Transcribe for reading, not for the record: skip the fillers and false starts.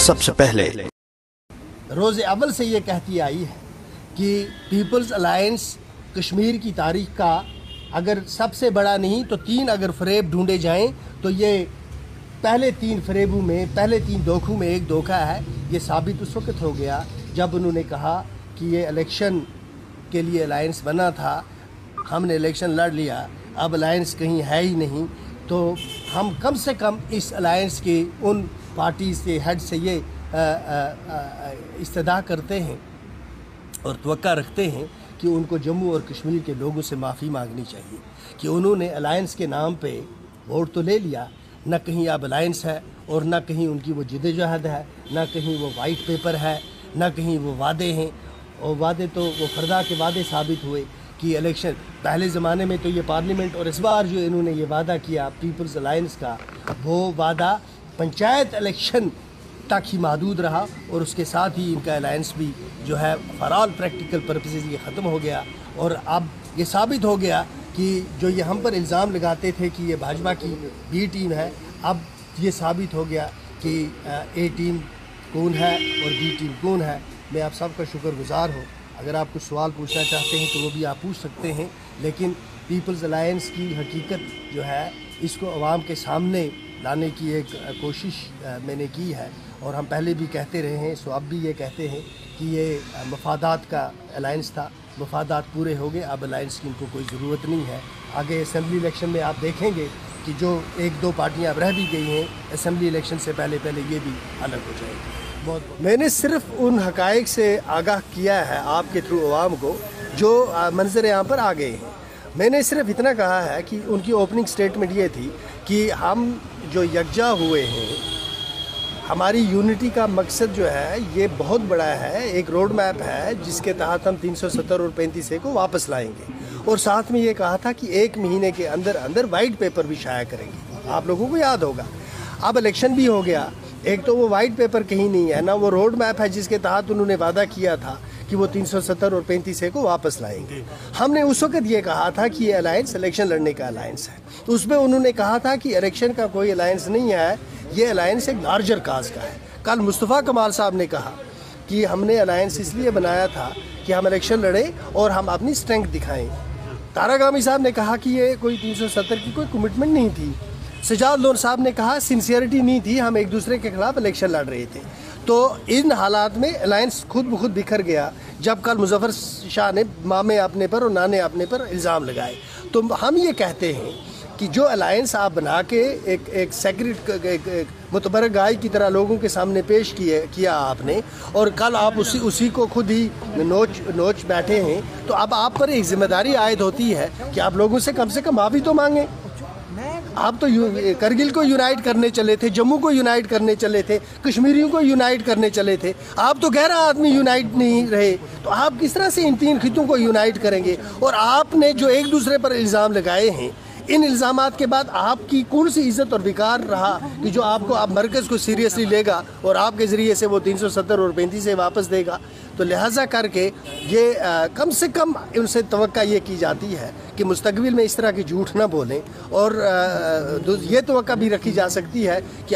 सबसे पहले रोज़े अव्वल से ये कहती आई है कि पीपल्स अलायंस कश्मीर की तारीख का अगर सबसे बड़ा नहीं तो 3 अगर फ़रेब ढूंढे जाएं तो ये पहले 3 फ़रेबों में, पहले 3 धोखों में एक धोखा है। ये साबित उस वक्त हो गया जब उन्होंने कहा कि ये इलेक्शन के लिए अलायंस बना था, हमने इलेक्शन लड़ लिया, अब अलायंस कहीं है ही नहीं। तो हम कम से कम इस अलायंस के उन पार्टी से हेड से ये इस्तदा करते हैं और तवक्का रखते हैं कि उनको जम्मू और कश्मीर के लोगों से माफ़ी मांगनी चाहिए कि उन्होंने अलायंस के नाम पे वोट तो ले लिया, न कहीं अब अलायंस है और न कहीं उनकी वो जिद्दोजहद है, न कहीं वो वाइट पेपर है, न कहीं वो वादे हैं। और वादे तो वो फर्दा के वादे साबित हुए कि इलेक्शन पहले ज़माने में तो ये पार्लियामेंट, और इस बार जो इन्होंने ये वादा किया पीपल्स अलायंस का, वो वादा पंचायत इलेक्शन तक ही महदूद रहा और उसके साथ ही इनका अलायंस भी जो है फॉर ऑल प्रैक्टिकल पर्पसेस ये ख़त्म हो गया। और अब ये साबित हो गया कि जो ये हम पर इल्ज़ाम लगाते थे कि ये भाजपा की बी टीम है, अब ये साबित हो गया कि ए टीम कौन है और बी टीम कौन है। मैं आप सबका शुक्रगुज़ार हूँ। अगर आप कुछ सवाल पूछना चाहते हैं तो वो भी आप पूछ सकते हैं, लेकिन पीपल्स अलायंस की हकीकत जो है इसको अवाम के सामने लाने की एक कोशिश मैंने की है। और हम पहले भी कहते रहे हैं, सो अब भी ये कहते हैं कि ये मफादात का अलायंस था, मफादात पूरे हो गए, अब अलायंस की इनको कोई ज़रूरत नहीं है। आगे असम्बली इलेक्शन में आप देखेंगे कि जो 1-2 पार्टियां अब रह भी गई हैं, असम्बली इलेक्शन से पहले ये भी अलग हो जाएगी। बहुत मैंने सिर्फ उन हक़ाइक़ से आगाह किया है आपके थ्रू अवाम को जो मंजर यहाँ पर आ गए हैं। मैंने सिर्फ इतना कहा है कि उनकी ओपनिंग स्टेटमेंट ये थी कि हम जो यकजा हुए हैं, हमारी यूनिटी का मकसद जो है ये बहुत बड़ा है, एक रोड मैप है जिसके तहत हम 370 और 35A को वापस लाएंगे। और साथ में ये कहा था कि 1 महीने के अंदर अंदर वाइट पेपर भी शाया करेंगे। आप लोगों को याद होगा, अब इलेक्शन भी हो गया, एक तो वो वाइट पेपर कहीं नहीं है, ना वो रोड मैप है जिसके तहत उन्होंने वादा किया था कि वो 370 और 35A को वापस लाएंगे। हमने उस वक्त ये कहा था कि ये अलायंस इलेक्शन लड़ने का अलायंस है, तो उसमें उन्होंने कहा था कि इलेक्शन का कोई अलायंस नहीं है, ये अलायंस एक लार्जर काज का है। कल मुस्तफ़ा कमाल साहब ने कहा कि हमने अलायंस इसलिए बनाया था कि हम इलेक्शन लड़ें और हम अपनी स्ट्रेंथ दिखाएं। तारागामी साहब ने कहा कि ये कोई 370 की कोई कमिटमेंट नहीं थी। सजाद लोन साहब ने कहा सिंसियरिटी नहीं थी, हम एक दूसरे के खिलाफ इलेक्शन लड़ रहे थे। तो इन हालात में अलायंस खुद ब खुद बिखर गया जब कल मुजफ्फर शाह ने मामे अपने पर और नाने अपने पर इल्ज़ाम लगाए। तो हम ये कहते हैं कि जो अलायंस आप बना के एक सेक्रेट मुतबर गाय की तरह लोगों के सामने पेश किया आपने, और कल आप उसी को खुद ही नोच बैठे हैं, तो अब आप पर एक जिम्मेदारी आयद होती है कि आप लोगों से कम माफ़ी तो मांगें। आप तो करगिल को यूनाइट करने चले थे, जम्मू को यूनाइट करने चले थे, कश्मीरियों को यूनाइट करने चले थे। आप तो 11 आदमी यूनाइट नहीं रहे, तो आप किस तरह से इन 3 खितों को यूनाइट करेंगे? और आपने जो एक दूसरे पर इल्ज़ाम लगाए हैं, इन इल्ज़ामात के बाद आपकी कौन सी इज़्ज़त और विकार रहा कि जो आपको आप मरकज़ को सीरियसली लेगा और आपके ज़रिए से वो 370 और 35 वापस देगा? तो लिहाजा करके ये कम से कम उनसे तवक्का ये की जाती है कि मुस्तकबिल में इस तरह की झूठ ना बोलें। और ये तवक्का भी रखी जा सकती है कि